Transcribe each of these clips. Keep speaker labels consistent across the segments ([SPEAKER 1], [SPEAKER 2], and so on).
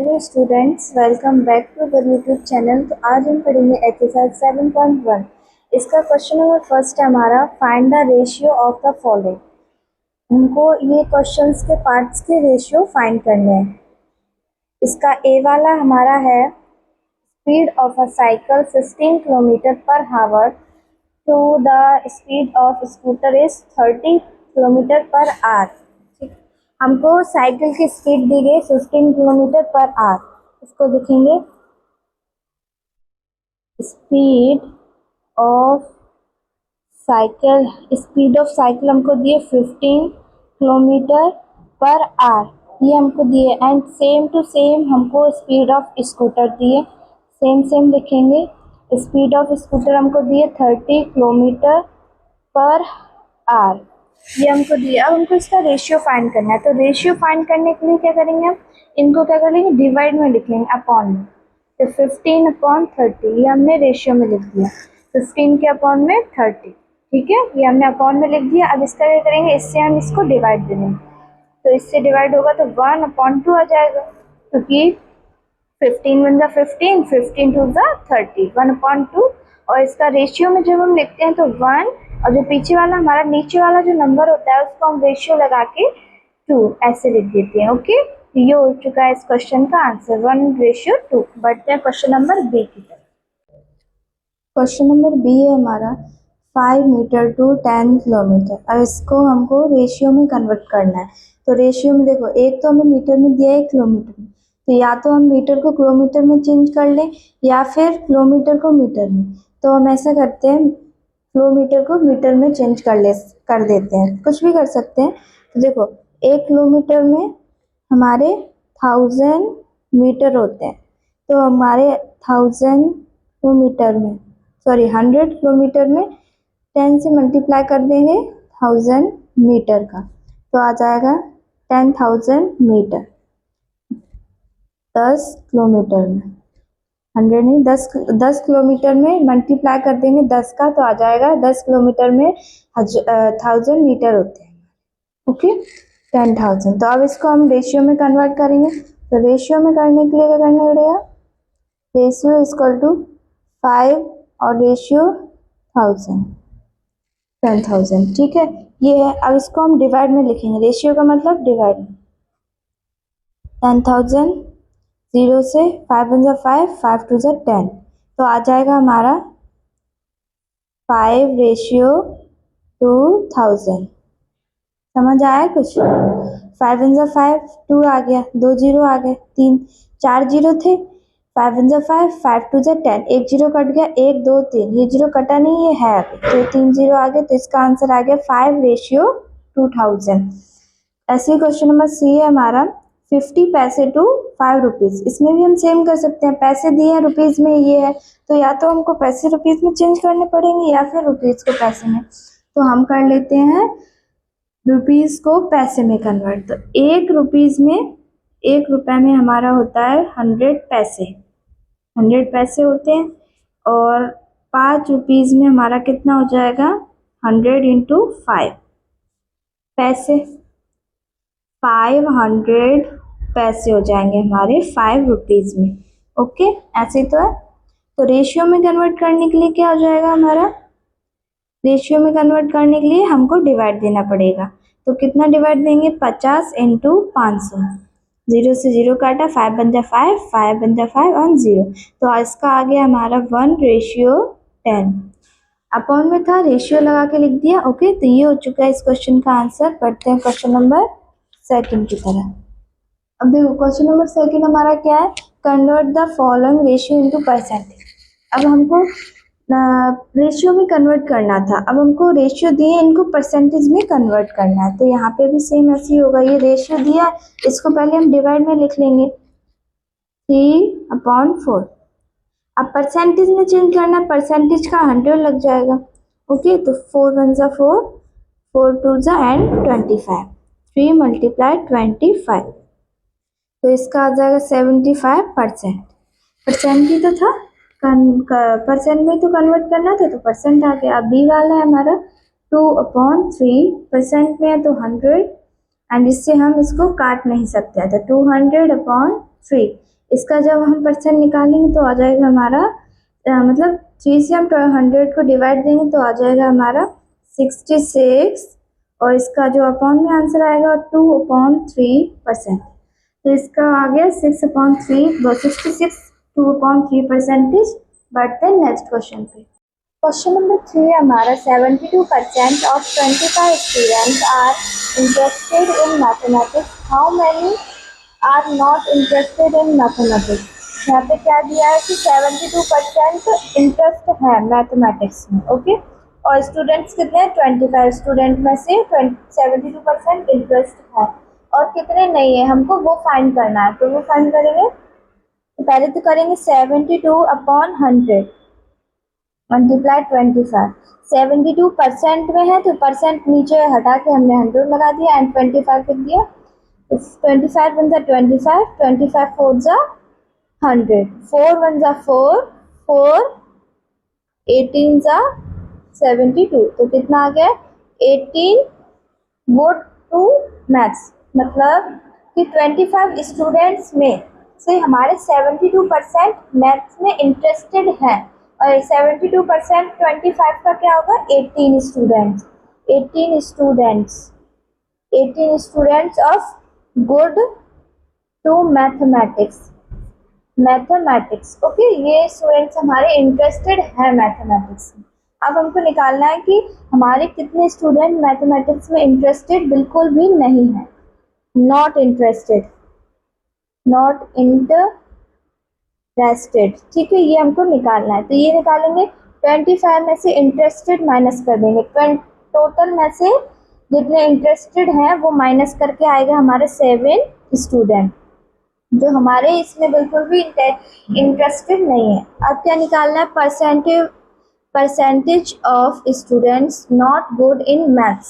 [SPEAKER 1] Hello students, welcome back to the YouTube channel. तो आज हम पढ़ेंगे एक्सरसाइज 7.1। इसका क्वेश्चन नंबर फर्स्ट है हमारा, find the ratio of the following. हमको ये क्वेश्चंस के पार्ट्स के रेशियो फाइंड करने हैं। इसका ए वाला हमारा है, speed of a cycle 16 kilometre per hour to the speed of scooter is 30 kilometre per hour. हमको साइकिल की स्पीड दी गई 15 किलोमीटर पर आवर। इसको लिखेंगे, स्पीड ऑफ साइकिल हमको दिए 15 किलोमीटर पर आवर, ये हमको दिए। एंड सेम टू सेम हमको स्पीड ऑफ स्कूटर दिए, सेम लिखेंगे। स्पीड ऑफ स्कूटर हमको दिए 30 किलोमीटर पर आवर, ये हमको दिया। अब हमको इसका रेशियो फाइंड करना है। तो रेशियो फाइंड करने के लिए क्या करेंगे, हम इनको क्या करेंगे, डिवाइड में लिख लेंगे, अपॉन में। तो 15/30 ये हमने रेशियो में लिख दिया, 15 के अपॉन में 30, ठीक है, ये हमने अपॉन में लिख दिया। अब इसका क्या करेंगे, इससे हम इसको डिवाइड दे देंगे। तो इससे डिवाइड होगा तो 1/2 आ जाएगा, क्योंकि 15 1 15, 15 2 30, 1/2। और इसका रेशियो में जब हम लिखते हैं तो 1, और जो पीछे वाला हमारा नीचे वाला जो नंबर होता है उसको हम रेशियो लगा के 2 ऐसे लिख देते हैं। ओके, ये हो चुका है इस क्वेश्चन का आंसर, 1:2। बढ़ते हैं क्वेश्चन नंबर बी की तरफ। क्वेश्चन नंबर बी है हमारा, 5 मीटर टू 10 किलोमीटर। अब इसको हमको रेशियो में कन्वर्ट करना है। तो रेशियो में देखो, एक तो हमें मीटर में दिया है, किलोमीटर में। तो या तो हम मीटर को किलोमीटर में चेंज कर लें या फिर किलोमीटर को मीटर में। तो हम ऐसा करते हैं, किलोमीटर को मीटर में चेंज कर देते हैं, कुछ भी कर सकते हैं। तो देखो, 1 किलोमीटर में हमारे 1000 मीटर होते हैं। तो हमारे 1000 मीटर में, सॉरी 100 किलोमीटर में 10 से मल्टीप्लाई कर देंगे 1000 मीटर का, तो आ जाएगा 10,000 मीटर। 10 किलोमीटर में 100 नहीं, 10 किलोमीटर में मल्टीप्लाई कर देंगे 10 का, तो आ जाएगा 10 किलोमीटर में 1000 मीटर होते हैं। ओके, 10,000। तो अब इसको हम रेशियो में कन्वर्ट करेंगे। तो रेशियो में करने के लिए क्या करना पड़ेगा, रेशियो इक्वल टू 5 और रेशियो 10,000, ठीक है, ये है। अब इसको हम डिवाइड में लिखेंगे, रेशियो का मतलब डिवाइड में। 10,000, 0 से 5 1 5, 5 2 10, तो आ जाएगा हमारा 5:1000। समझ आया कुछ? 5 1 5, 2 आ गया, 2 0 आ गए, 4 0 थे, 5 1 5, 5 2 10, 1 0 कट गया, 1 2 3, ये 0 कटा नहीं, ये है अभी, तो 3 0 आ गए। तो इसका आंसर आ गया 5:2000। ऐसे ही क्वेश्चन नंबर सी है हमारा, 50 पैसे टू 5 रुपीज। इसमें भी हम सेम कर सकते हैं, पैसे दिए हैं, रुपीज में ये है, तो या तो हमको पैसे रुपीज में चेंज करने पड़ेंगे या फिर रुपीज को पैसे में। तो हम कर लेते हैं रुपीज को पैसे में कन्वर्ट। तो 1 रुपए में हमारा होता है 100 पैसे, 100 पैसे होते हैं। और 5 रुपीज में हमारा कितना हो जाएगा, 100 × 5 पैसे, 500 पैसे हो जाएंगे हमारे 5 रुपीज में। ओके, ऐसे तो है। तो रेशियो में कन्वर्ट करने के लिए क्या हो जाएगा हमारा, रेशियो में कन्वर्ट करने के लिए हमको डिवाइड देना पड़ेगा। तो कितना डिवाइड देंगे, 50 × 500, 0 से 0 काटा, 5 बन जा 5, 5 बन जा 5 और 0, तो इसका आ गया हमारा 1:10। अपॉन में था, रेशियो लगा के लिख दिया। ओके, तो ये हो चुका है इस क्वेश्चन का आंसर। पढ़ते हैं क्वेश्चन नंबर सेकंड की तरह। अब देखो, क्वेश्चन नंबर सेकंड हमारा क्या है, convert the following ratio into percentage. अब हमको रेशियो में कन्वर्ट करना था, अब हमको रेशियो दिए, इनको परसेंटेज में कन्वर्ट करना है। तो यहाँ पे भी सेम ऐसे ही होगा, ये रेशियो दिया, इसको पहले हम डिवाइड में लिख लेंगे, 3/4। अब परसेंटेज में चेंज करना, परसेंटेज का 100 लग जाएगा। ओके, तो 4 1 4, 4 2 एंड 25, 3 × 25, तो इसका आ जाएगा 75%। परसेंट ही तो था, परसेंट में तो कन्वर्ट करना था, तो परसेंट आ गया। अब बी वाला है हमारा 2/3, परसेंट में है तो 100, एंड इससे हम इसको काट नहीं सकते, तो 200/3, इसका जब हम परसेंट निकालेंगे तो आ जाएगा हमारा मतलब 3 से हम 100 को डिवाइड देंगे तो आ जाएगा हमारा 66, और इसका जो अपॉन में आंसर आएगा 2/3%। तो इसका आ गया 6/3, 66 2/3%। बढ़ते हैं नेक्स्ट क्वेश्चन पे। क्वेश्चन नंबर 3 है हमारा 72% of 25 students are interested in mathematics, how many are not interested in mathematics. यहाँ पे क्या दिया है कि 72% इंटरेस्ट है मैथमेटिक्स में, ओके, और स्टूडेंट्स कितने हैं 25 स्टूडेंट में से 72% इंटरेस्ट है, और कितने नहीं है हमको वो फाइंड करना है। तो वो फाइंड करेंगे, तो पहले तो करेंगे 72/100 मल्टीप्लाई 25। 72% में है तो परसेंट नीचे हटा के हमने 100 लगा दिया एंड 25 लिख दिया। 25 1 जा 25, 25 4 जा 100, 4 1 जा 4, 4 18 जा 72, तो कितना आ गया 18। गो टू मैथ्स, मतलब कि 25 स्टूडेंट्स में से हमारे 72% मैथ्स में इंटरेस्टेड हैं, और 72% 25 का क्या होगा 18 students, 18 students 18 students of good to mathematics, okay, ये स्टूडेंट्स हमारे इंटरेस्टेड है मैथमेटिक्स में। अब हमको निकालना है कि हमारे कितने स्टूडेंट मैथमेटिक्स में इंटरेस्टेड बिल्कुल भी नहीं है, नॉट इंटरेस्टेड, ठीक है, ये हमको निकालना है। तो ये निकालेंगे 25 में से इंटरेस्टेड माइनस कर देंगे, टोटल में से जितने इंटरेस्टेड हैं वो माइनस करके आएगा हमारे 7 स्टूडेंट जो हमारे इसमें बिल्कुल भी इंटरेस्टेड नहीं है। अब क्या निकालना है, percentage of students not good in maths,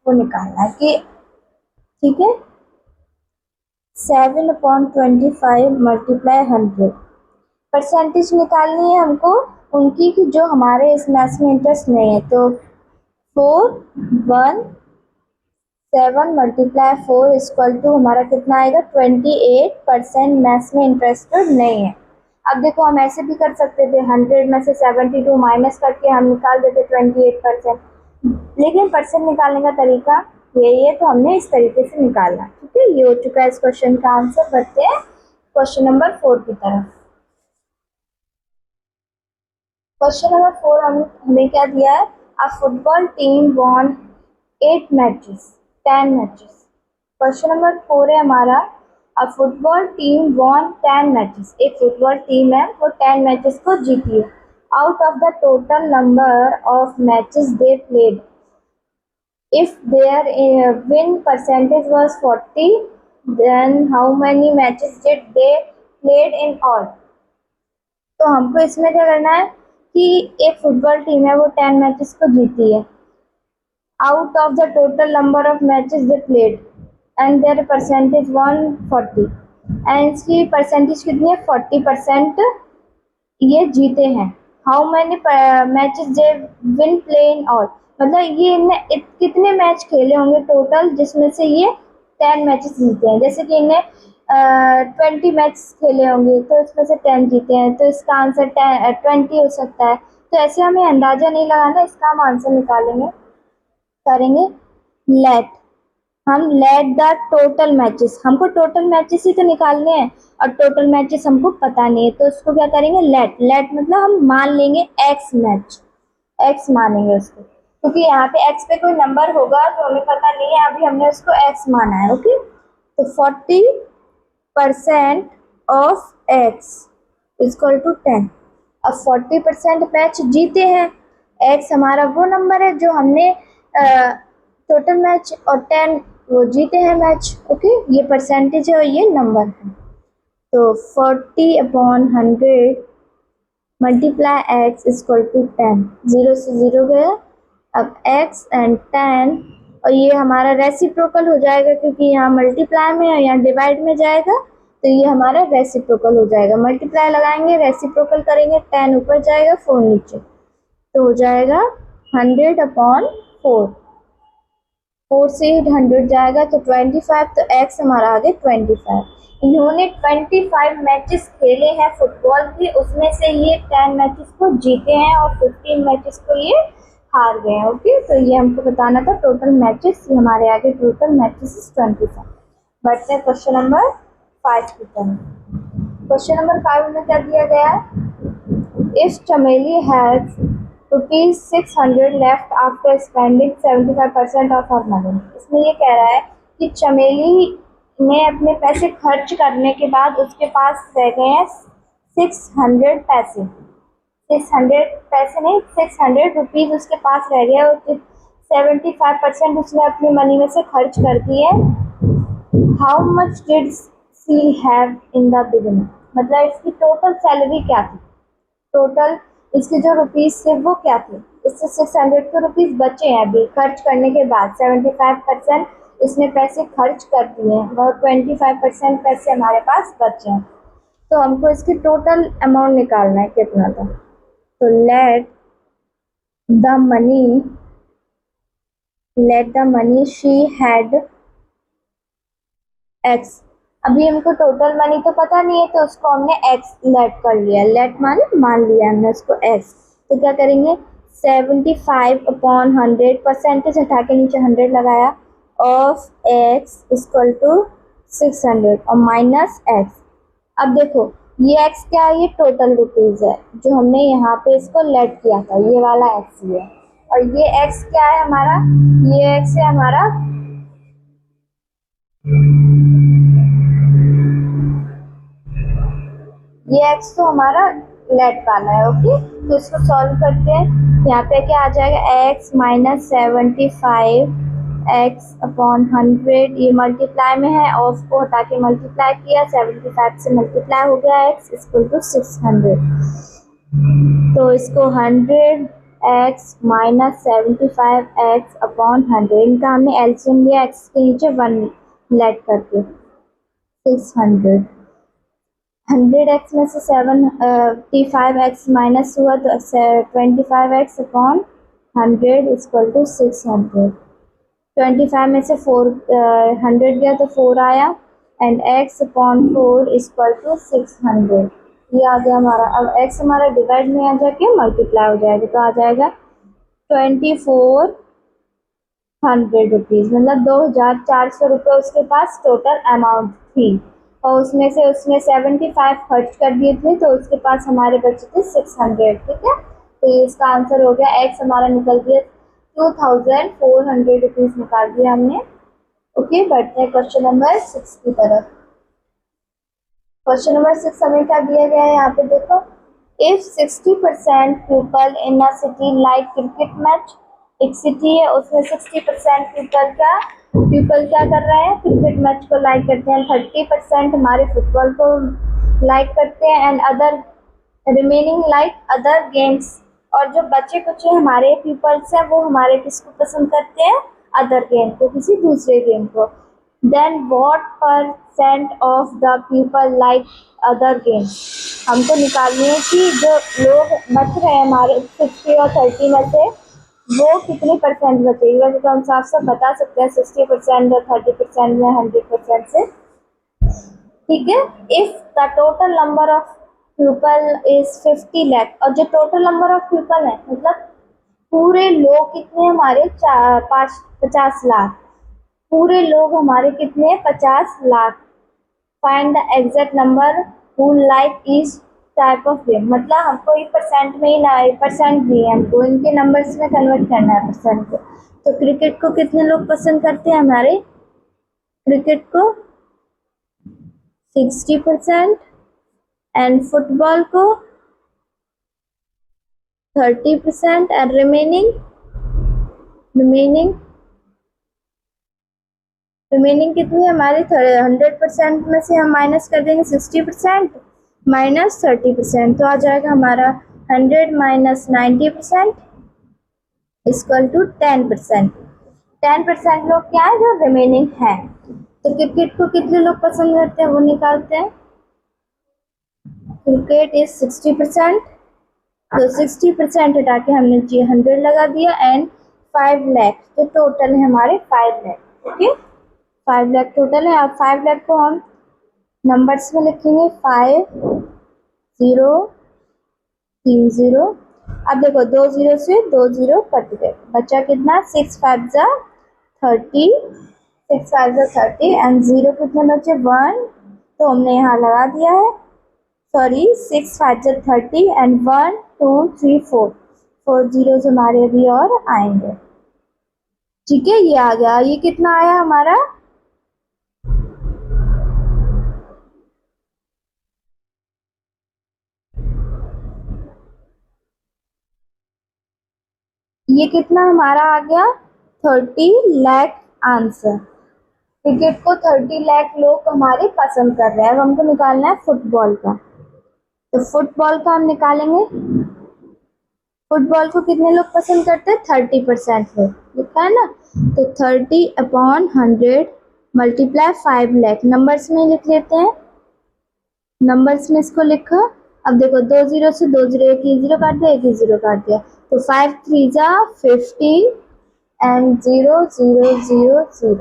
[SPEAKER 1] वो निकालना है कि ठीक है 7/25 मल्टीप्लाई 100। परसेंटेज निकालनी है हमको उनकी कि जो हमारे इस मैथ्स में इंटरेस्ट नहीं है, तो 7 मल्टीप्लाई 4 इक्वल टू हमारा कितना आएगा 28% मैथ्स में इंटरेस्टेड नहीं है। अब देखो हम ऐसे भी कर सकते थे, 100 में से 72 माइनस करके हम निकाल देते 28%, लेकिन परसेंट निकालने का तरीका यही है, तो हमने इस तरीके से निकालना, ठीक है। ये हो चुका है इस क्वेश्चन का आंसर। बढ़ते हैं क्वेश्चन नंबर 4 की तरफ। क्वेश्चन नंबर 4 हमें क्या दिया है, अ football team von 8 matches 10 matches. Question number 4 है हमारा, अ फुटबॉल टीम वॉन 10 मैचेस, एक फुटबॉल टीम है वो 10 मैचेस को जीती है। Out of the total number of matches they played, if their win percentage was 40, then how many matches did they played in all। तो हमको इसमें क्या करना है कि एक फुटबॉल टीम है वो 10 मैचेस को जीती है, out of the total number of matches they played and their percentage 140, and इसकी परसेंटेज कितनी है 40% ये जीते हैं। How many matches they win play in all, मतलब ये इनने कितने मैच खेले होंगे टोटल जिसमें से ये 10 मैचेस जीते हैं। जैसे कि इन्हें 20 मैच खेले होंगे तो इसमें से 10 जीते हैं, तो इसका आंसर 20 हो सकता है। तो ऐसे हमें अंदाजा नहीं लगाना, इसका हम आंसर निकालेंगे, करेंगे लेट द टोटल मैचेस, हमको टोटल मैचेस ही तो निकालने हैं और टोटल मैचेस हमको पता नहीं है, तो उसको क्या करेंगे लेट मतलब हम मान लेंगे x मैच, x मानेंगे उसको, क्योंकि यहाँ पे x पे कोई नंबर होगा जो हमें पता नहीं है, अभी हमने उसको x माना है, ओके। तो 40% ऑफ x इक्वल टू 10। अब 40% मैच जीते हैं, x हमारा वो नंबर है जो हमने टोटल मैच और 10 वो जीते हैं मैच, ओके, ये परसेंटेज है और ये नंबर है। तो 40/100 मल्टीप्लाई x इक्वल टू 10, 0 से 0 गया, अब x एंड 10, और ये हमारा रेसिप्रोकल हो जाएगा क्योंकि यहाँ मल्टीप्लाई में है, यहाँ डिवाइड में जाएगा, तो ये हमारा रेसिप्रोकल हो जाएगा। मल्टीप्लाई लगाएंगे, रेसिप्रोकल करेंगे, 10 ऊपर जाएगा 4 नीचे, तो हो जाएगा 100/4। 4 से 100 जाएगा तो 25, तो x हमारा आ गया 25। इन्होंने 25 मैचेस खेले हैं फुटबॉल के, उसमें से ये 10 मैचेस को जीते हैं और 15 मैचेस को ये हार गए हैं। ओके, तो ये हमको बताना था टोटल मैचेस। हमारे आगे टोटल मैचेस 25। बढ़ते हैं क्वेश्चन नंबर 5 की तरफ। क्वेश्चन नंबर 5 में क्या दिया गया है? इफ चमेली has ₹600 left after spending 75% of her money. इसमें ये कह रहा है कि चमेली ने अपने पैसे खर्च करने के बाद उसके पास रह गए हैं 600 पैसे। 600 पैसे नहीं, 600 रुपीज उसके पास रह गए और 75% उसने अपनी मनी में से खर्च कर दिए। How much did she have in the beginning? मतलब इसकी टोटल सैलरी क्या थी, टोटल इसके जो रुपीस थे वो क्या थे? इससे 600 के रुपीस बचे हैं अभी खर्च करने के बाद। 75% इसने पैसे खर्च कर दिए हैं और 25% पैसे हमारे पास बचे हैं। तो हमको इसकी टोटल अमाउंट निकालना है कितना था। तो let the money she had x. अभी हमको टोटल मनी तो पता नहीं है तो उसको हमने एक्स लेट कर लिया। लेट माने मान लिया हमने उसको एक्स। तो क्या करेंगे, 75/100, परसेंटेज हटा के नीचे 100 लगाया, ऑफ एक्स इक्वल टू 600 और माइनस एक्स। अब देखो ये एक्स क्या है, ये टोटल रुपीज है जो हमने यहाँ पे इसको लेट किया था, ये वाला एक्स ही है। और ये एक्स क्या है हमारा, ये एक्स है हमारा ये एक्स तो हमारा लेट वाला है। ओके, तो इसको सॉल्व करते हैं। यहाँ पे क्या आ जाएगा, एक्स माइनस 75 एक्स अपॉन 100, ये मल्टीप्लाई में है, ऑफ को हटा के मल्टीप्लाई किया, 75 से मल्टीप्लाई हो गया एक्स इक्वल टू 600। तो इसको 100 एक्स माइनस 75 एक्स अपॉन 100, इनका हमने एलसीएम लिया, एक्स के नीचे 1 लेट करके 600। 100x में से 75x माइनस हुआ तो 25x अपॉन 100 इक्वल टू 600। 25 में से 100 गया तो 4 आया, and x upon 4 equal to 600। ये आ गया हमारा। अब x हमारा डिवाइड में आ जाके मल्टीप्लाई हो जाएगा तो आ जाएगा 2400 रुपीज़, मतलब 2400 रुपये उसके पास टोटल अमाउंट थी। और उसमें से उसने 75 खर्च कर दिए थे तो उसके पास हमारे बचे थे 600। ठीक है, तो इसका आंसर हो गया, एक्स हमारा निकल दिया 2400 रुपीज़ निकाल दिया हमने। ओके, बढ़ते हैं क्वेश्चन नंबर 6 की तरफ। क्वेश्चन नंबर 6 हमें क्या दिया गया है यहाँ पे देखो। If 60% people in a city like cricket match, एक सिटी है उसमें 60% पीपल क्या कर रहे हैं, क्रिकेट मैच को लाइक करते हैं, 30% हमारे फुटबॉल को लाइक करते हैं, and other remaining like other games. और जो बचे कुछ हमारे पीपल्स हैं वो हमारे किसको पसंद करते हैं, अदर गेम को, किसी दूसरे गेम को। Then what percent of the people like other game. हमको निकालनी है कि जो लोग बच रहे हैं हमारे 60 और 30 में से वो कितनी परसेंट बचेगी। वैसे तो हम साफ साफ बता सकते हैं 60% और 30% में 100% से। ठीक है, if the total number of people is 50 lakh, और जो टोटल नंबर ऑफ पीपल है मतलब पूरे लोग कितने हमारे 50 लाख, पूरे लोग हमारे कितने 50 lakh. Find the exact number who like each type of game. मतलब हमको ये परसेंट में ही ना, परसेंट भी है हमको इनके नंबर्स में कन्वर्ट करना है परसेंट को। तो क्रिकेट को कितने लोग पसंद करते हैं हमारे, क्रिकेट को 60% एंड फुटबॉल को 30% एंड रिमेनिंग कितनी है हमारी 100% में से हम माइनस कर देंगे 60% माइनस 30%, तो आ जाएगा हमारा 100 माइनस 90% इक्वल टू 10%। 10% लोग क्या है जो रिमेनिंग है। तो क्रिकेट को कितने लोग पसंद करते हैं वो निकालते हैं। क्रिकेट इज 60%, तो 60% हटा के हमने 100 लगा दिया, एंड 5 लाख, तो टोटल है हमारे 5 लाख। ओके, 5 लाख टोटल है। अब 5 लाख को हम नंबर्स में लिखेंगे 5030। अब देखो 2 0 से 2 0 कट गए, बचा कितना 6 5 जा 30, 6 5 जा 30 एंड 0 कितने बचे 1, तो हमने यहाँ लगा दिया है। सॉरी 6 5 जा 30 एंड 1 2 3 4 जीरोस हमारे अभी और आएंगे। ठीक है, ये आ गया। ये कितना आया हमारा, ये कितना हमारा आ गया 30 लाख आंसर। क्रिकेट को 30 लाख लोग हमारे पसंद कर रहे हैं। अब हमको निकालना है फुटबॉल का, तो फुटबॉल का हम निकालेंगे। फुटबॉल को कितने लोग पसंद करते हैं, 30% लोग, लिखा है ना। तो 30/100 मल्टीप्लाई 5 लाख, नंबर्स में लिख लेते हैं। नंबर्स में इसको लिखा। अब देखो 2 0 से 2 0, एक ही 0 काट दिया, एक ही 0 काट दिया, तो 5 3 जा 50 एंड 0 0 0 0,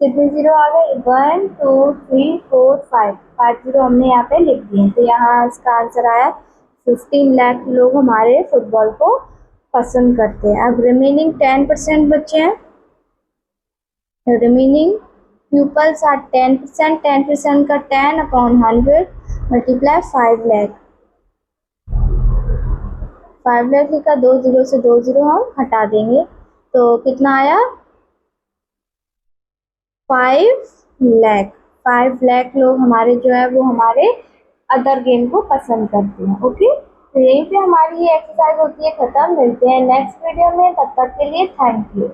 [SPEAKER 1] कितने 0 आ गए 1 2 3 4 5, 5 0 हमने यहाँ पे लिख दिए। तो यहाँ इसका आंसर आया 15 लाख लोग हमारे फुटबॉल को पसंद करते हैं। अब रिमेनिंग 10% बचे हैं। रिमेनिंग pupils are 10%, 10% का 10/100 मल्टीप्लाई 5 लाख। 5 लाख का 2 0 से 2 0 हम हटा देंगे, तो कितना आया 5 लाख। 5 लाख लोग हमारे जो है वो हमारे अदर गेम को पसंद करते हैं। ओके, तो यहीं पे हमारी ये एक्सरसाइज होती है खत्म। मिलते हैं नेक्स्ट वीडियो में, तब तक के लिए थैंक यू।